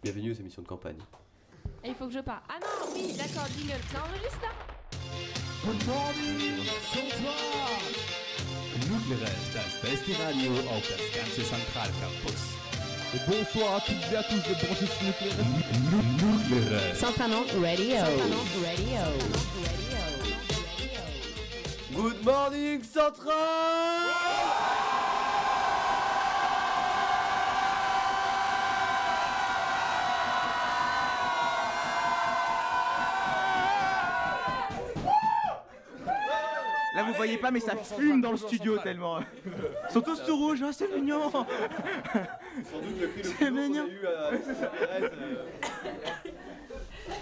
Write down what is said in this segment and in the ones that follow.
Bienvenue aux émissions de campagne. Et il faut que je parle. Ah non, oui, d'accord, jingle. Ça enregistre là? Good morning, Sonntag! Nucleares, das beste Radio auf das ganze Zentralcampus. Bonsoir à toutes et à tous de brancher sur Nucleares. Nucleares. Centranon Radio. Good morning, Central! Là vous voyez pas mais ça fume dans le studio tellement. Ils sont tous tout rouges, oh, c'est mignon. Sans doute le cri le C'est plus long qu'on mignon. a eu à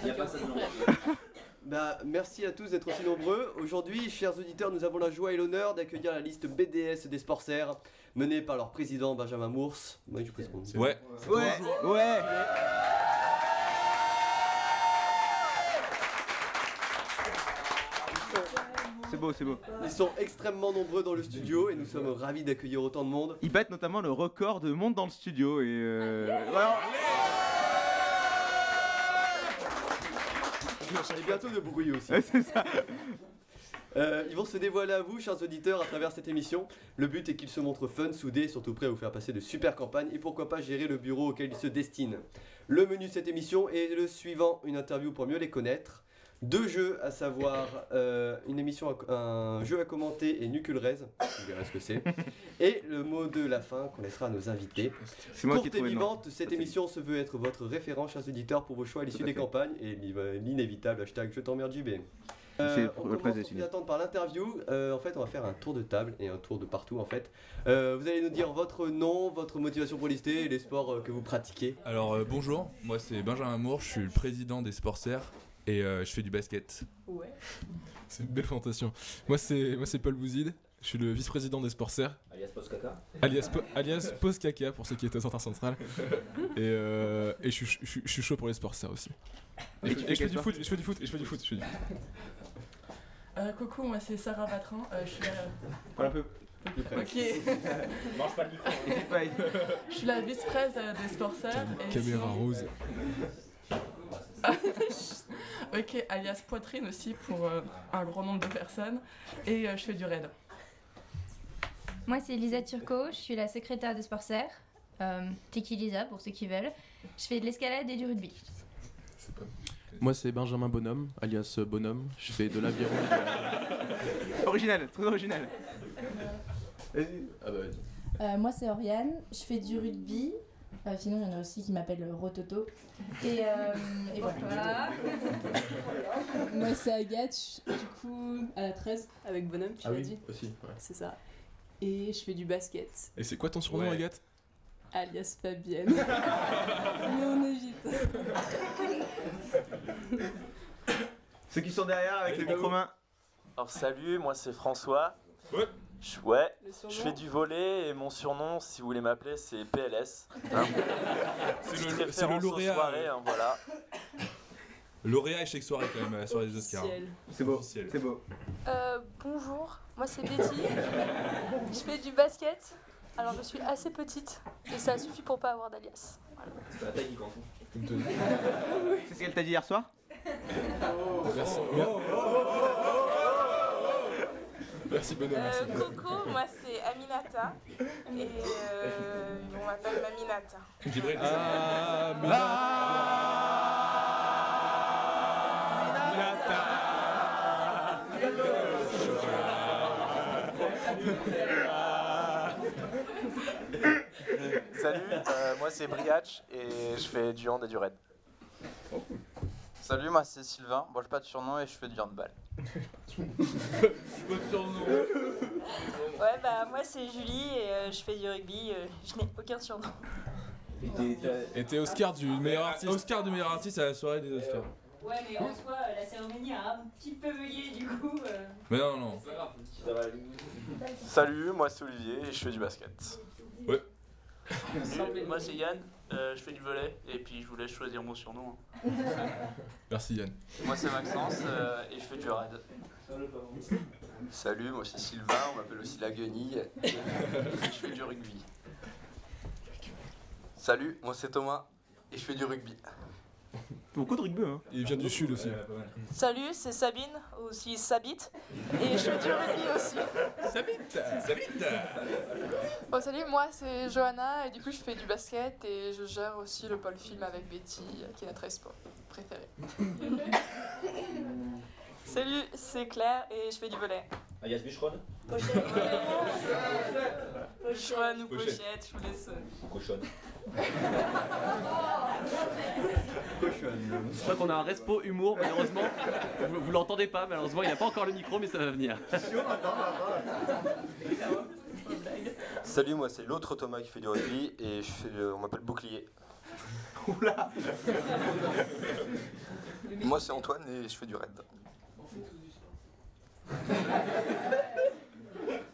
Il n'y a pas ça de Bah, merci à tous d'être aussi nombreux. Aujourd'hui, chers auditeurs, nous avons la joie et l'honneur d'accueillir la liste BDS des sports serres, menée par leur président Benjamin Mours. Oui, je peux se Ouais. Ouais. C'est beau, c'est beau. Ils sont extrêmement nombreux dans le studio et nous sommes ravis d'accueillir autant de monde. Ils battent notamment le record de monde dans le studio et voilà. Et bientôt de bruit aussi. Ouais, c'est ça. Ils vont se dévoiler à vous, chers auditeurs, à travers cette émission. Le but est qu'ils se montrent fun, soudés et surtout prêts à vous faire passer de super campagnes et pourquoi pas gérer le bureau auquel ils se destinent. Le menu de cette émission est le suivant, une interview pour mieux les connaître. 2 jeux, à savoir une émission, un jeu à commenter et Nucleares, vous verrez ce que c'est, et le mot de la fin qu'on laissera à nos invités. C'est moi qui ai Courte et trouvé le nom. vivante, cette émission se veut être votre référent, chers auditeurs, pour vos choix à l'issue Tout à des fait. campagnes et l'inévitable hashtag je t'emmerde JB. C'est On le commence presse sans plus attendre par l'interview. En fait, on va faire un tour de table et un tour de partout en fait. Vous allez nous dire votre nom, votre motivation pour lister et les sports que vous pratiquez. Alors bonjour, moi c'est Benjamin Moore, je suis le président des Sports Serres et je fais du basket. Ouais. C'est une belle présentation. Moi c'est Paul Bouzid, je suis le vice-président des Sports Serres. Alias Postkaka. Alias Postkaka pour ceux qui étaient au centre central. Et je suis chaud pour les Sports Serres aussi. Et tu fais je fais quel du sport foot, je fais du foot. Coucou, moi c'est Sarah Vatrin, je suis Voilà un peu. ok, Mange pas le micro. je suis la vice-presse des Sports Serres et Caméra rose. ok, alias Poitrine aussi pour un grand nombre de personnes et je fais du raid. Moi, c'est Lisa Turcot, je suis la secrétaire des Sports Serres. Tiki Lisa, pour ceux qui veulent. Je fais de l'escalade et du rugby. Moi c'est Benjamin Bonhomme, alias Bonhomme, je fais de l'aviron. Original, très original. Ah bah vas-y. Moi c'est Oriane, je fais du rugby. Sinon il y en a aussi qui m'appellent Rototo. Et voilà. Moi c'est Agathe, du coup à la 13 avec Bonhomme, tu l'as dit. Aussi, ouais. C'est ça. Et je fais du basket, Et c'est quoi ton surnom, Ouais. Agathe? alias Fabienne. Mais on évite. Ceux qui sont derrière avec le micro main. Alors salut, moi c'est François. Ouais. Je fais du volley et mon surnom, si vous voulez m'appeler, c'est PLS. Hein. C'est Petite le référence aux lauréat. soirées, hein, voilà. Lauréat échec soirée quand même à la soirée des Oscars. C'est beau, Officiel. c'est beau. Bonjour, moi c'est Betty. Je fais du basket. Alors je suis assez petite et ça suffit pour pas avoir d'alias. Voilà. C'est la taille qui compte. C'est ce qu'elle t'a dit hier soir? Merci. Merci Benoît, merci. Coco, moi c'est Aminata et on m'appelle Maminata. Jibril. Salut, moi c'est Briach et je fais du hand et du raid. Salut, moi c'est Sylvain. Bon, j'ai pas de surnom et je fais du handball. Ouais, bah moi c'est Julie et je fais du rugby. Je n'ai aucun surnom. Et t'es Oscar du meilleur artiste à la soirée des Oscars. Ouais, mais en soi, la cérémonie a un petit peu meuillé du coup. Mais non. Salut, moi c'est Olivier et je fais du basket. Ouais. Moi c'est Yann, je fais du volley et puis je vous laisse choisir mon surnom. Merci Yann. Moi c'est Maxence et je fais du raid. Salut, moi c'est Sylvain, on m'appelle aussi la guenille et je fais du rugby. Salut, moi c'est Thomas et je fais du rugby. Beaucoup de rugby, hein. Il vient du sud aussi. Salut, c'est Sabine, aussi Sabit, et je fais du rugby aussi. Sabit. Bon, salut, moi c'est Johanna, et du coup je fais du basket et je gère aussi le pôle film avec Betty, qui est notre sport préféré. Salut, c'est Claire et je fais du volley. Alias Bûcheron. Bûcheron ou pochette, je vous laisse. Ou cochonne. Je crois qu'on a un respo humour, malheureusement. Vous l'entendez pas, malheureusement, il n'a pas encore le micro, mais ça va venir. Salut, moi c'est l'autre Thomas qui fait du rugby et on m'appelle Bouclier. Oula. Moi c'est Antoine et je fais du raid.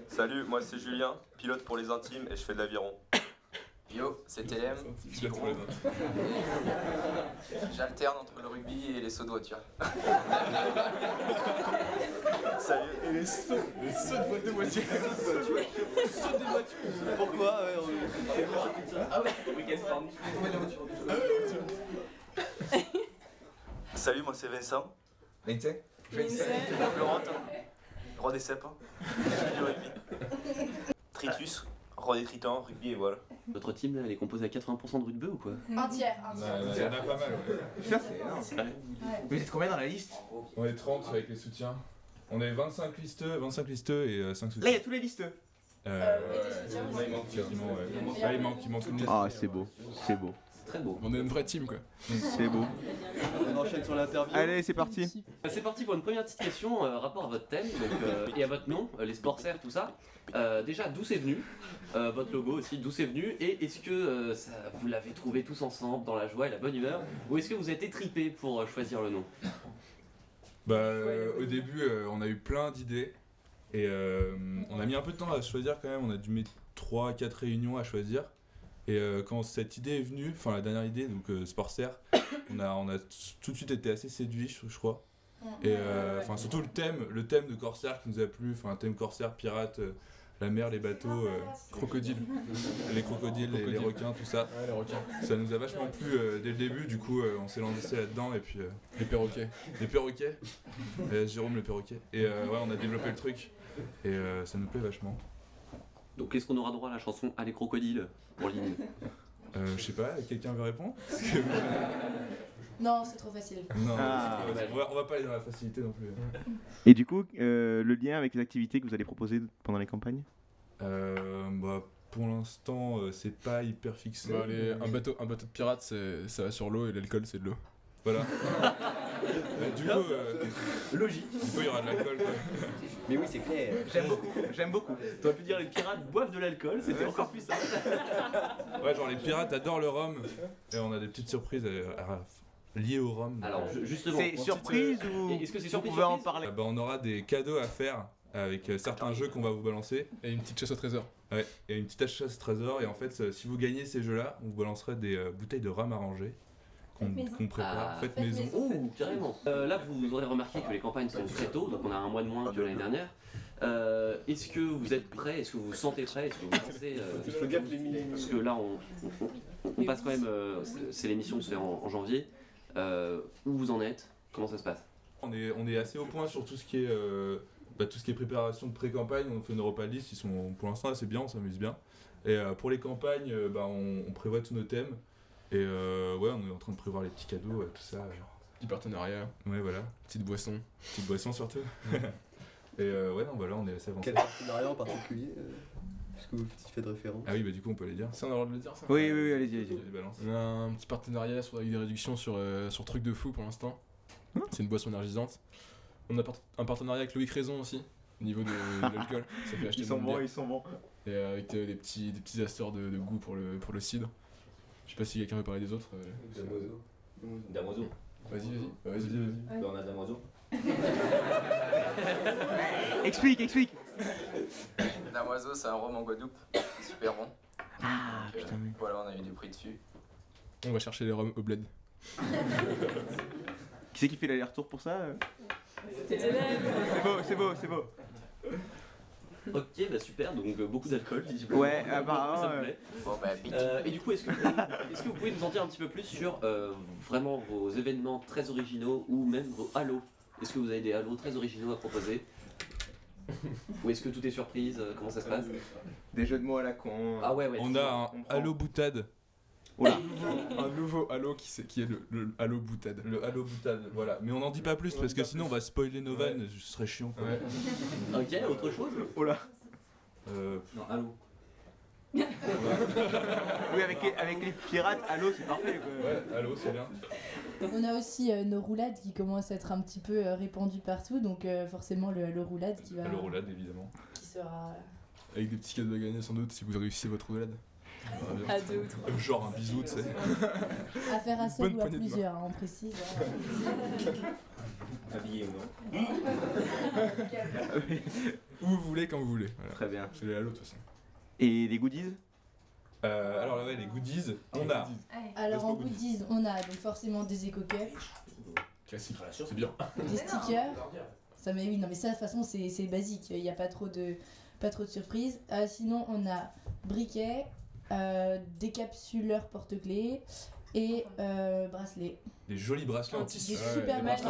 Salut, moi c'est Julien, pilote pour les intimes et je fais de l'aviron. Yo, c'est TLM, petit gros. J'alterne entre le rugby et les sauts de voiture. Salut. Et les sauts de voiture. Saut de voiture. Pourquoi Ah ouais, week-end sport. Salut, moi c'est Vincent. Vincent. Laurent, roi des cèpes. Je fais du rugby. Tritus, roi des tritons, rugby et voilà. Votre team là, elle est composée à 80% de rugby ou quoi? Entière. Il y en a pas mal, ouais. Ça, c'est énorme. Vous êtes combien dans la liste? On est 30 avec les soutiens. On est 25 listeux et 5 soutiens. Là, il y a tous les listeux. Là, il manque quasiment, ouais. Là, il manque une liste. Ah, c'est beau. C'est beau. Très beau. On est une vraie team quoi. C'est beau. On enchaîne sur l'interview. Allez, c'est parti. C'est parti pour une première petite question rapport à votre thème et à votre nom, les sportsters, tout ça. Déjà, d'où c'est venu? Votre logo aussi, d'où c'est venu? Et est-ce que vous l'avez trouvé tous ensemble dans la joie et la bonne humeur? Ou est-ce que vous êtes étripés pour choisir le nom? Bah, au début, on a eu plein d'idées. Et on a mis un peu de temps à choisir quand même. On a dû mettre 3-4 réunions à choisir. Et quand cette idée est venue, enfin la dernière idée, donc Sportster, on a tout de suite été assez séduits, je crois. Et enfin surtout le thème de Corsair qui nous a plu, enfin un thème Corsair, pirate, la mer, les bateaux, crocodiles, les crocodiles, les requins, tout ça. Ouais, les requins. Ça nous a vachement plu dès le début, du coup on s'est lancé là-dedans et puis les perroquets. Les perroquets, Jérôme le perroquet. Et ouais, on a développé le truc et ça nous plaît vachement. Donc est-ce qu'on aura droit à la chanson Allez crocodile pour l'hymne? Je sais pas, quelqu'un veut répondre? Non, c'est trop facile. Non, on va pas aller dans la facilité non plus. Et du coup, le lien avec les activités que vous allez proposer pendant les campagnes? Bah, pour l'instant, c'est pas hyper fixé. Bah, un bateau de pirate, ça va sur l'eau et l'alcool, c'est de l'eau. Voilà. Du coup, logique. Du coup, il y aura de l'alcool. Mais oui, c'est clair. J'aime beaucoup. T'aurais pu dire les pirates boivent de l'alcool, c'était encore plus simple. Ouais, genre les pirates adorent le rhum et on a des petites surprises liées au rhum. Alors justement, c'est surprise ou est-ce que c'est surprise? Vous pouvez en parler? Bah, on aura des cadeaux à faire avec certains jeux qu'on va vous balancer. Et une petite chasse au trésor. Ouais, et une petite chasse au trésor. Et en fait, si vous gagnez ces jeux-là, on vous balancerait des bouteilles de rhum arrangées qu'on prépare. Faites maison. Oh, carrément. Là, vous aurez remarqué que les campagnes sont très tôt, donc on a un mois de moins que l'année dernière. Est-ce que vous êtes prêts? Est-ce que vous vous sentez prêts? Est-ce que vous pensez parce que là, on passe quand même. C'est l'émission se fait en janvier. Où vous en êtes? Comment ça se passe? On est assez au point sur tout ce qui est préparation de pré-campagne. On fait une Europa List, ils sont pour l'instant assez bien, on s'amuse bien. Et pour les campagnes, on prévoit tous nos thèmes. Et ouais, on est en train de prévoir les petits cadeaux, tout ça. Petit partenariat. Ouais, voilà. Petite boisson. Petite boisson surtout. Et ouais, non, voilà, on est assez avancé. Quel partenariat en particulier? Est-ce que vous faites référence? Ah oui, bah du coup, on peut les dire. Ça, on a le droit de le dire, ça? Oui, allez-y. On a un petit partenariat avec des réductions sur Truc de Fou pour l'instant. C'est une boisson énergisante. On a un partenariat avec Loïc Raison aussi, au niveau de l'alcool. Ça fait acheter ils sont bons. Et avec des petits asters de goût pour le cidre. Je sais pas si quelqu'un veut parler des autres. Damoiseau. Vas-y. Bah, on a Damoiseau. Explique. Damoiseau, c'est un rhum en Guadeloupe. C'est super bon. Ah, donc, putain. Voilà, on a eu des prix dessus. On va chercher les rhums au bled. Qui c'est qui fait l'aller-retour pour ça? C'est beau. Ok, bah super, donc beaucoup d'alcool, visiblement. Ouais, ça apparemment. me plaît. Bon bah vite. Et du coup, est-ce que vous pouvez nous en dire un petit peu plus sur vraiment vos événements très originaux ou même vos halos? Est-ce que vous avez des halos très originaux à proposer? Ou est-ce que tout est surprise? Comment ça se passe? Des jeux de mots à la con. Ah ouais, On a un halo boutade. Oula. Un nouveau halo qui est le halo boutade. Le halo boutade, voilà. Mais on n'en dit pas plus parce que sinon on va spoiler nos vannes, ce serait chiant. Quoi. Ouais. Ok, autre chose? Oh là. Non, halo. Oui, avec les pirates, Halo, c'est parfait. Quoi. Ouais, Halo, c'est bien. On a aussi nos roulades qui commencent à être un petit peu répandues partout, donc forcément le Halo roulade qui va. Le roulade, évidemment. Qui sera. Avec des petits cadeaux à gagner sans doute si vous réussissez votre roulade. À 2 ou 3. Genre un bisou, tu sais. À faire à seul ou à plusieurs, hein, on précise. Habillé ou non. Où vous voulez, quand vous voulez. Voilà. Très bien. C'est les halos de toute façon. Et les goodies? Alors là, ouais, les goodies, on a. Alors en goodies, on a donc forcément des éco-cups, Classique, c'est bien. des stickers. Ça, mais oui, non, mais ça de toute façon c'est basique, il n'y a pas trop de surprises. Sinon, on a briquets, décapsuleurs porte-clés et bracelets. Des jolis bracelets en tissu. Des super magnifiques.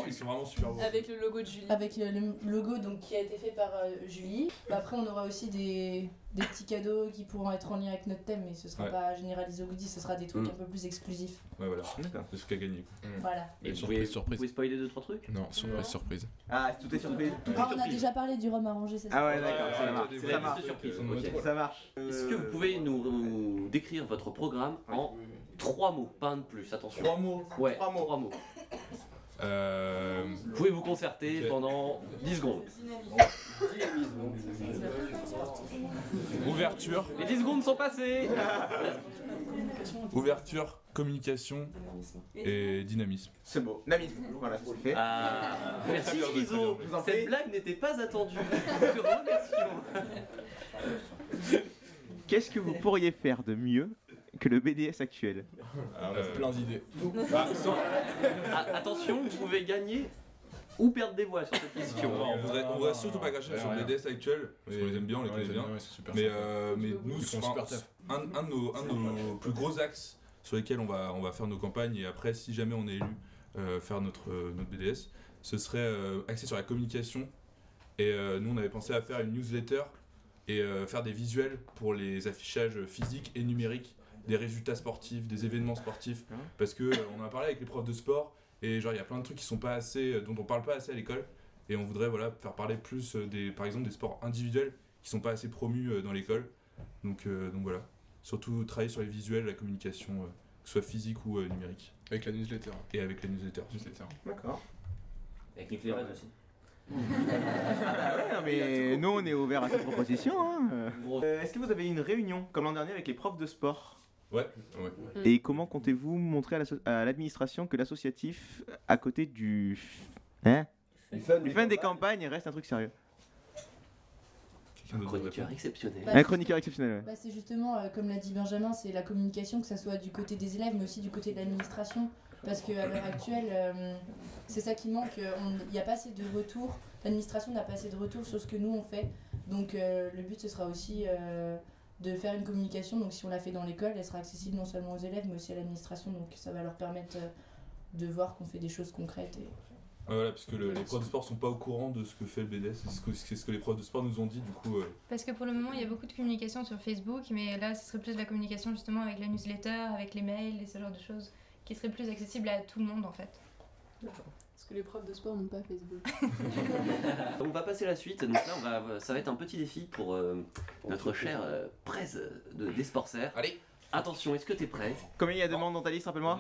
Ils sont vraiment super beaux. Avec le logo de Julie. Avec le logo donc, qui a été fait par Julie. Après, on aura aussi des petits cadeaux qui pourront être en lien avec notre thème, mais ce sera pas généralisé au goodies, ce sera des trucs un peu plus exclusifs. Ouais, voilà. C'est ce qu'a gagné. Voilà. Et vous pouvez spoiler 2-3 trucs? Non, surprise. Ah, tout est surprise. Ah, on a déjà parlé du rhum arrangé, c'est ça. Ah ouais, d'accord, ça marche. C'est la liste de surprise. Ok. Ça marche. Est-ce que vous pouvez nous décrire votre programme en 3 mots, pas un de plus, attention. 3 mots? Ouais, 3 mots. Vous pouvez vous concerter pendant 10 secondes. Ouverture. Les 10 secondes sont passées. Ouverture, communication et dynamisme. C'est beau. Dynamisme, voilà, c'est fait. Merci Iso. Cette blague n'était pas attendue. Je te remercie. Qu'est-ce que vous pourriez faire de mieux que le BDS actuel? On a plein d'idées. Attention, vous pouvez gagner ou perdre des voix sur cette question. On voudrait surtout pas cracher sur le BDS actuel, parce qu'on les aime bien, on les connaît bien. Mais nous, un de nos plus gros axes sur lesquels on va faire nos campagnes, et après, si jamais on est élu, faire notre BDS, ce serait axé sur la communication. Et nous, on avait pensé à faire une newsletter et faire des visuels pour les affichages physiques et numériques des résultats sportifs, des événements sportifs, parce que on en a parlé avec les profs de sport, et genre il y a plein de trucs qui sont pas assez, dont on parle pas assez à l'école, et on voudrait faire parler plus par exemple des sports individuels qui sont pas assez promus dans l'école. Donc voilà, surtout travailler sur les visuels, la communication, que ce soit physique ou numérique. Avec la newsletter. Et avec la newsletter. D'accord. Avec l'éclairage aussi. Ah bah ouais, non, mais nous on est ouvert à cette proposition. Hein. Est-ce que vous avez une réunion comme l'an dernier avec les profs de sport? Ouais. Et comment comptez-vous montrer à l'administration que l'associatif, à côté du fun des campagnes, reste un truc sérieux? Un chroniqueur exceptionnel. Un chroniqueur exceptionnel, ouais. Bah, c'est justement, comme l'a dit Benjamin, c'est la communication, que ça soit du côté des élèves, mais aussi du côté de l'administration. Parce qu'à l'heure actuelle, c'est ça qui manque. Il n'y a pas assez de retours. L'administration n'a pas assez de retours sur ce que nous on fait. Donc le but, ce sera aussi de faire une communication. Donc si on la fait dans l'école, elle sera accessible non seulement aux élèves, mais aussi à l'administration. Donc ça va leur permettre de voir qu'on fait des choses concrètes. Voilà, parce que les profs de sport sont pas au courant de ce que fait le BDS, c'est ce que les profs de sport nous ont dit, du coup... Parce que pour le moment, il y a beaucoup de communication sur Facebook, mais là, ce serait plus de la communication justement avec la newsletter, avec les mails et ce genre de choses, qui serait plus accessible à tout le monde en fait. Parce que les profs de sport n'ont pas Facebook. On va passer à la suite, donc là ça va être un petit défi pour notre cher presse des Sportserres. Allez. Attention, est-ce que t'es prêt? Combien il y a de membres dans ta liste, rappelle-moi?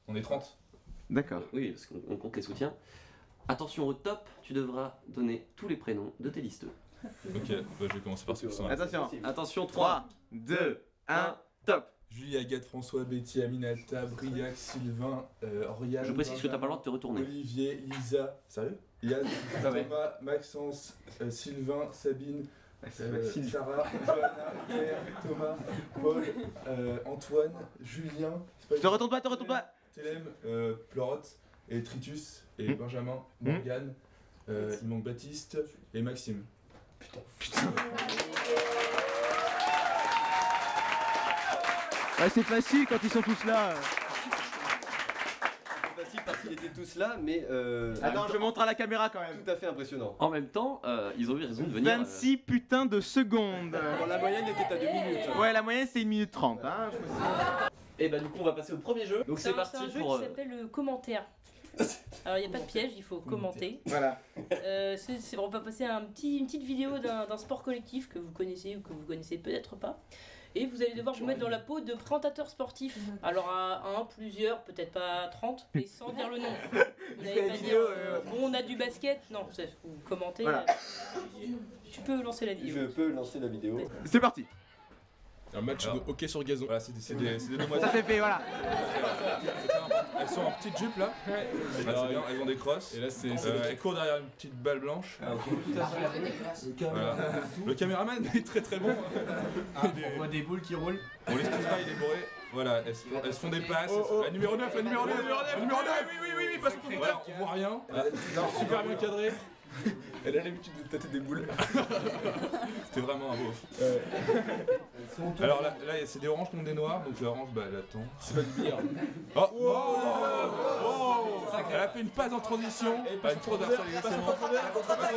On est 30. D'accord. Oui, parce qu'on compte les soutiens. Attention, au top, tu devras donner tous les prénoms de tes listeux. Ok, je vais commencer par ce que ça. Attention, 3, 2, 1, top. Julie, Agathe, François, Betty, Aminata, Briac, Sylvain, Oriane. Je précise que t'as pas le droit de te retourner. Olivier, Lisa. Sérieux? Yann, Thomas, Maxence, Sylvain, Sabine, Sarah, Johanna, Claire, Thomas, Paul, Antoine, Julien. Te retourne pas. Télème, Pleurote, et Tritus, et Benjamin, Morgane, il manque Baptiste et Maxime. Ouais, c'est facile quand ils sont tous là. C'est facile parce qu'ils étaient tous là, mais. Attends, je montre à la caméra quand même. Tout à fait impressionnant. En même temps, ils ont eu raison de venir. 26 putains de secondes. Bon, la moyenne était à 2 minutes. Ouais, la moyenne c'est 1 minute 30. Hein, Et bah, du coup, on va passer au premier jeu. Donc, c'est parti un jeu pour. qui s'appelle le commentaire. Alors, il n'y a pas de piège, il faut commenter. Voilà. On va passer une petite vidéo d'un sport collectif que vous connaissez ou que vous connaissez peut-être pas. Et vous allez devoir vous mettre dans la peau de présentateurs sportifs. Alors à un, plusieurs, peut-être pas 30, mais sans dire le nom. Vous n'allez pas dire bon, on a du basket. Non, vous commentez. Voilà. Tu peux lancer la vidéo. Je peux lancer la vidéo. C'est parti. Un match de hockey sur gazon. Voilà, c'est des demoiselles. Ça c'est fait, voilà. Elles sont en petite jupe là. Alors, bien, elles ont des crosses. Et là, c'est elles courent derrière une petite balle blanche. Voilà. Le caméraman est très très bon. On voit des boules qui roulent. On les excuse pas, il est bourré. Voilà, elles se font des passes. La numéro 9, la numéro 9, la numéro 9. Oui, parce qu'on voilà, on voit rien. Super bien cadré. Elle a l'habitude de tâter des boules. C'était vraiment un beauf. Alors là, c'est des oranges contre des noirs, donc l'orange, bah elle attend. C'est pas du billard. Oh, elle a fait une passe en transition. Pas une transversale exactement. La contre-attaque.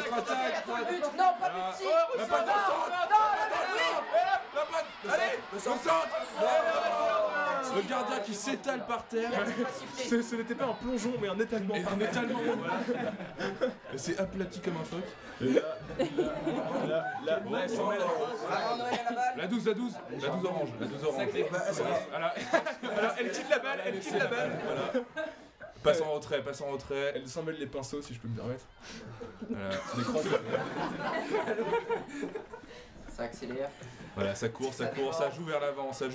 Non, pas de petit. La passe dans le centre. Allez, le centre. Le gardien qui s'étale par terre. Ce n'était pas un plongeon, mais un étalement. Un étalement, voilà. C'est aplati comme un phoque. Là, elle s'en met la 12 orange. Voilà. Alors, elle quitte la balle, Voilà. Passe en retrait. Elle s'en mêle les pinceaux, si je peux me permettre. Voilà. C'est des crosses. Ça accélère. Voilà, ça court, ça joue vers l'avant, c'est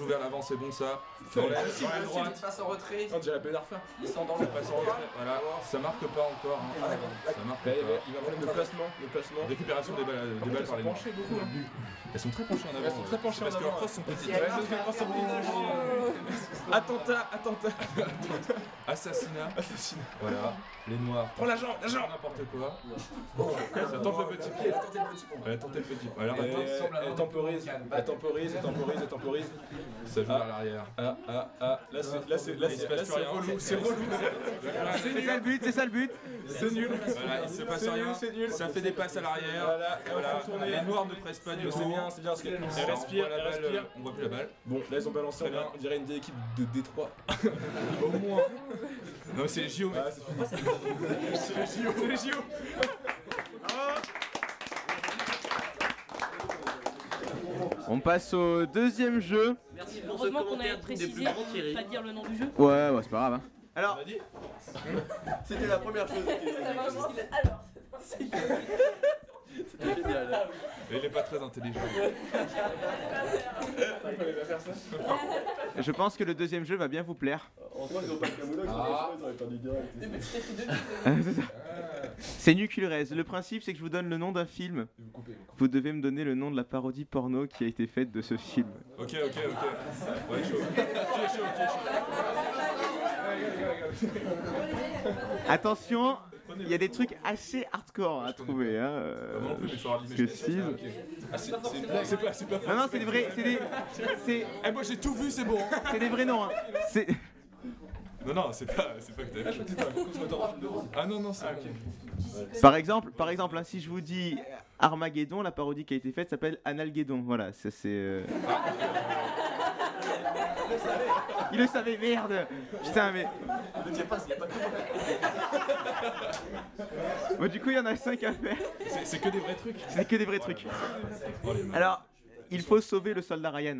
bon ça. Dans la droite. Passe en retrait. On dirait Ben Arfa. Ils sont dans le Passe en retrait. Voilà, ça marque pas encore. Hein. Ça marque pas. Il va prendre le placement. Récupération des balles par les noirs. Elles sont très penchées en avant. Parce que leurs crosses sont petites. Attentat. Assassinat. Voilà, les noirs. Prends la jambe. N'importe quoi. Ça tente le petit pied. Elle a tenté le petit pied. Alors Elle temporise. ça joue vers l'arrière. Là, c'est relou. C'est ça le but. C'est nul. Voilà, il se passe rien. Ça fait des passes à l'arrière. Voilà. Les noirs ne pressent pas du tout. C'est bien. Parce qu'elle respire. On voit plus la balle. Bon, là, ils ont balancé. On dirait une vieille équipe de Détroit. Au moins. Non, c'est les JO. C'est les JO. On passe au deuxième jeu. Merci pour ce Heureusement qu'on commentaire avait des précisé plus grands Thierry. pas dire le nom du jeu. Ouais, c'est pas grave. Hein. Alors, c'était la première chose. Alors, C'était génial. Il est pas très intelligent. Je pense que le deuxième jeu va bien vous plaire. Antoine, ils ont pas le camoulox, ils auraient perdu direct. C'est ça. C'est Nuculrez. Le principe, c'est que je vous donne le nom d'un film. Vous devez me donner le nom de la parodie porno qui a été faite de ce film. Ok. Ouais, chaud. Attention, il y a des trucs assez hardcore à trouver. Hein. Non plus, mais il faut avoir que si. C'est pas faux. Non, c'est des vrais. Moi j'ai tout vu, c'est bon. C'est des vrais noms. Hein. Non, c'est pas que t'as vu. Ah non, c'est ok. Par exemple, hein, si je vous dis Armageddon, la parodie qui a été faite s'appelle Analgeddon. Voilà, ça c'est. Il le savait, merde. Putain, mais. Ne dis pas, il n'y a pas Bon, du coup, il y en a 5 à faire. C'est que des vrais trucs. C'est que des vrais trucs. Oh, Alors, il faut sauver le soldat Ryan.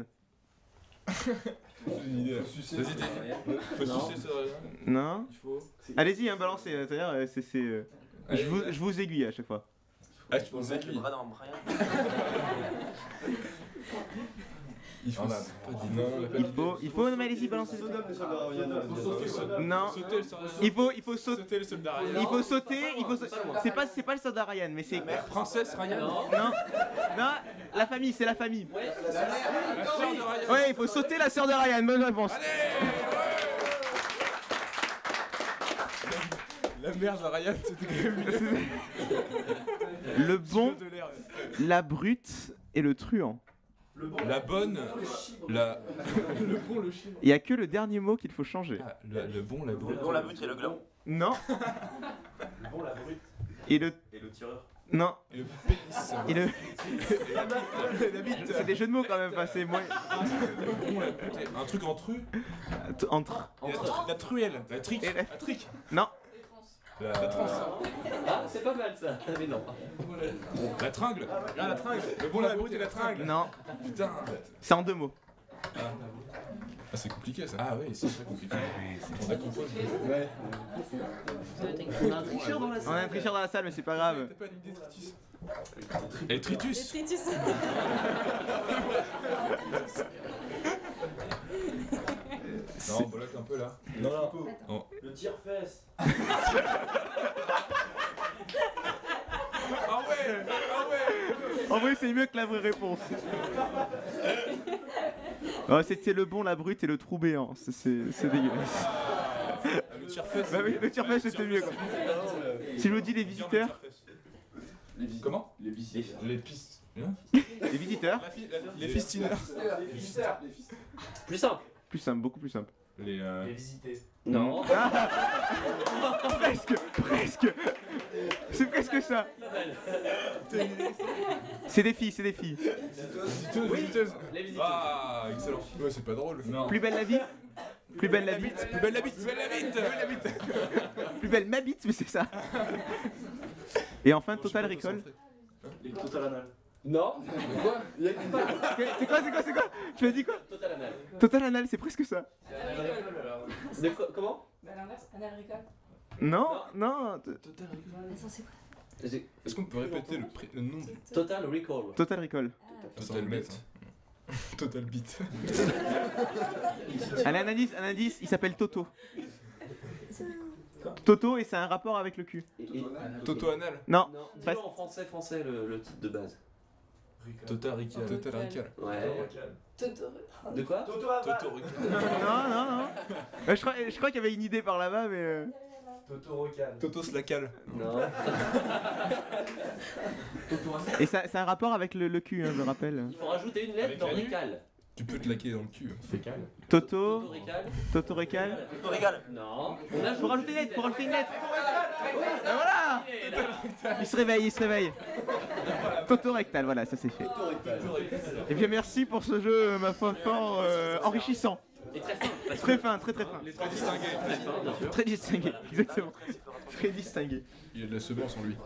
Vas-y, faut sucer ça. Non. Allez-y, hein, balancez. C'est-à-dire, je vous aiguille à chaque fois. Ah, tu penses aiguille. Il faut, mais allez-y, balancez. Non. Il faut sauter le soldat Ryan. Il faut sauter, c'est pas le soldat Ryan, mais c'est. Princesse Ryan. Non, la famille, c'est la famille. La sœur de Ryan. Ouais, il faut sauter la sœur de Ryan, bonne réponse. La merde à Ryan, c'était quand même Le bon, la brute et le truand. La bonne, la... Le bon, le chien. Il y a que le dernier mot qu'il faut changer. Ah, le bon, la brute. Le bon, la brute et le gland. Non. Le bon, la brute. Et le tireur. Non. Et le pénis. Et le... La bite. C'est des jeux de mots quand même, enfin c'est moins... Un truc en tru. Entre. La truelle. La trique. Et la- La trique. Non. La transe. Ah, c'est pas mal ça. Mais non. La tringle. Ah, la tringle. Le bon, la brute et la tringle. Non. Putain. C'est en 2 mots. Ah, c'est compliqué ça. Ah oui, c'est très compliqué. On a composé. Ouais. On a un tricheur dans la On a salle. un tricheur dans la salle, mais c'est pas grave. T'as pas une idée, Tritus? Et Tritus. Tritus. Non, on bloque un peu là. Non. Le tire-fesse. Ah ouais. En vrai, c'est mieux que la vraie réponse. Oh, c'était le bon, la brute et le trou béant. C'est dégueulasse. Le tire-fesse. Bah oui, le tire-fesse c'était mieux quoi. Si je vous dis les visiteurs. Comment? Les visiteurs. Les pistes. Les visiteurs. Les fistineurs. Plus simple. Plus simple, beaucoup plus simple. Les visités. Non. Presque, presque. C'est presque ça. C'est des filles, c'est des filles. Visiteuse. Les visiteurs. Ah, excellent. Ouais, c'est pas drôle. Non. Plus belle la vie. Plus belle la bite. Plus belle la bite. Plus belle la bite. Plus belle la bite. Plus belle ma bite, mais c'est ça. Et enfin, Total Recall. Les total anal. Non. Quoi? C'est quoi? Tu m'as dit quoi? Total anal. Total Anal, c'est presque ça. Comment? Bah l'inverse, anal récolte. Non, non. Total Recall. Attends, c'est quoi? Est-ce qu'on peut répéter le nom du... Total Recall. Total Recall. Total Beat. Total Beat. Allez, un indice, il s'appelle Toto. Toto et c'est un rapport avec le cul. Toto Anal. Non. Dis-le en français le titre de base. Total Recall. Total Recall. Ouais. Toto. De quoi? Toto Non. Je crois qu'il y avait une idée par là-bas, mais. Toto Rocal. Toto Slacal. Non. Et ça, c'est un rapport avec le cul, hein, je le rappelle. Il faut rajouter une lettre Avec dans la nuit. Recall. Tu peux te laquer dans le cul. Fécal. Toto. Recall. Toto Recall. Toto Régal. Non. Faut rajouter une lettre, Et voilà. Il se réveille. Toto Rectal, voilà, ça c'est fait. Et bien merci pour ce jeu, ma foi, fort enrichissant. Et très fin. Très fin, très fin. Très distingué. Très fin, bien sûr. Très distingué, exactement. Très distingué. Il y a de la semence en lui.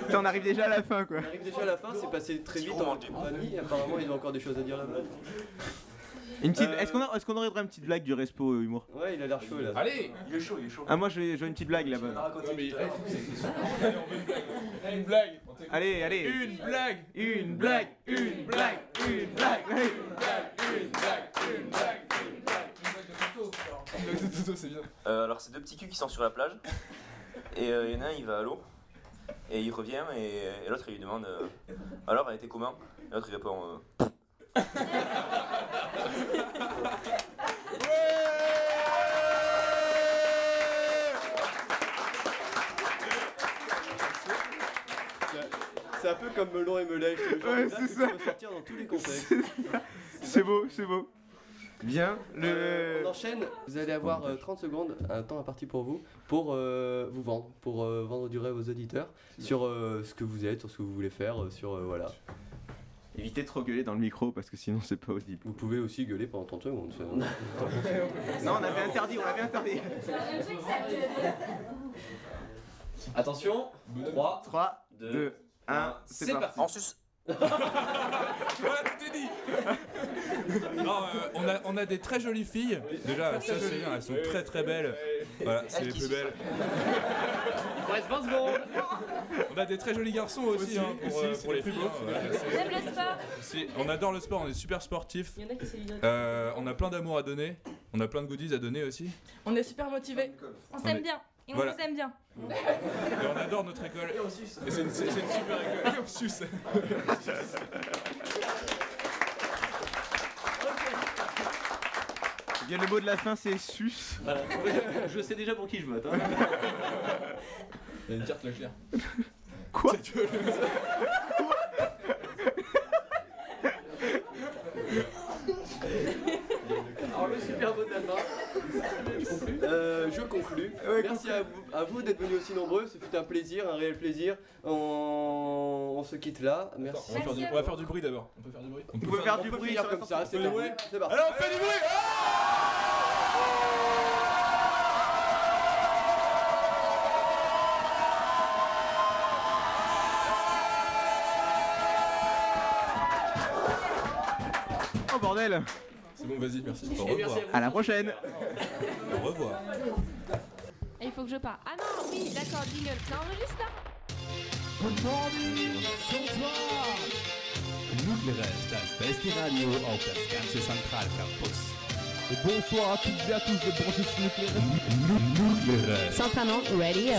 Putain, on arrive déjà à la fin quoi. On arrive déjà à la fin, c'est passé très vite en compagnie. Apparemment, ils ont encore des choses à dire là-bas. Une petite... Est-ce qu'on aurait une petite blague du Respo humour? Ouais, il a l'air chaud là. Allez. Il est chaud. Ah, moi j'ai une petite blague là-bas. Racontez une histoire. Une blague. Allez. Une blague. Une blague. Toto, c'est bien. Alors, c'est deux petits culs qui sont sur la plage. Et il y en a un, il va à l'eau. Et il revient et l'autre, il lui demande alors, elle était comment? Et l'autre, il répond C'est un peu comme Melon et Melèche. Ouais, c'est ça. Tu peux sortir dans tous les contextes. C'est beau. Bien, On enchaîne. Vous allez avoir 30 secondes, un temps imparti pour vous vous vendre, pour vendre du rêve aux auditeurs sur ce que vous êtes, sur ce que vous voulez faire, sur voilà. Évitez de trop gueuler dans le micro parce que sinon c'est pas audible. Vous pouvez aussi gueuler pendant 30 secondes. Non, on avait interdit. Attention. 3, 2, 1, c'est parti. En sus. Voilà, tout est dit. Non, on a des très jolies filles. Déjà, ça c'est bien, elles sont très très belles. Voilà, c'est les plus belles. Il reste 20 secondes. On a des très jolis garçons aussi, hein, pour les filles. J'aime le sport. On adore le sport, on est super sportifs. Il y en a qui s'éliminent. On a plein d'amour à donner. On a plein de goodies à donner aussi. On est super motivés. On s'aime bien. Et on Voilà. vous aime bien. Et on adore notre école. Et c'est une super école. Et on suce. Bien, le mot de la fin, c'est sus. Voilà. Je sais déjà pour qui je vote. Hein. Il y a une carte Leclerc. Quoi? Alors le super vote de la fin. Je conclus. Merci à vous d'être venus aussi nombreux. Ce fut un plaisir, un réel plaisir. On se quitte là. Merci. On va faire du bruit d'abord. On peut faire du bruit. On peut faire du bruit comme ça. C'est parti. C'est parti. Alors on fait du bruit. Oh bordel. C'est bon, vas-y, merci. Au revoir. À la prochaine. Au revoir. Et il faut que je parle. Ah non, oui, d'accord, jingle. Ça enregistre là? Nucleares, das beste Radio auf das ganze Zentralcampus. Bonsoir à toutes et à tous de brancher sur Nucleares. Centraland Radio.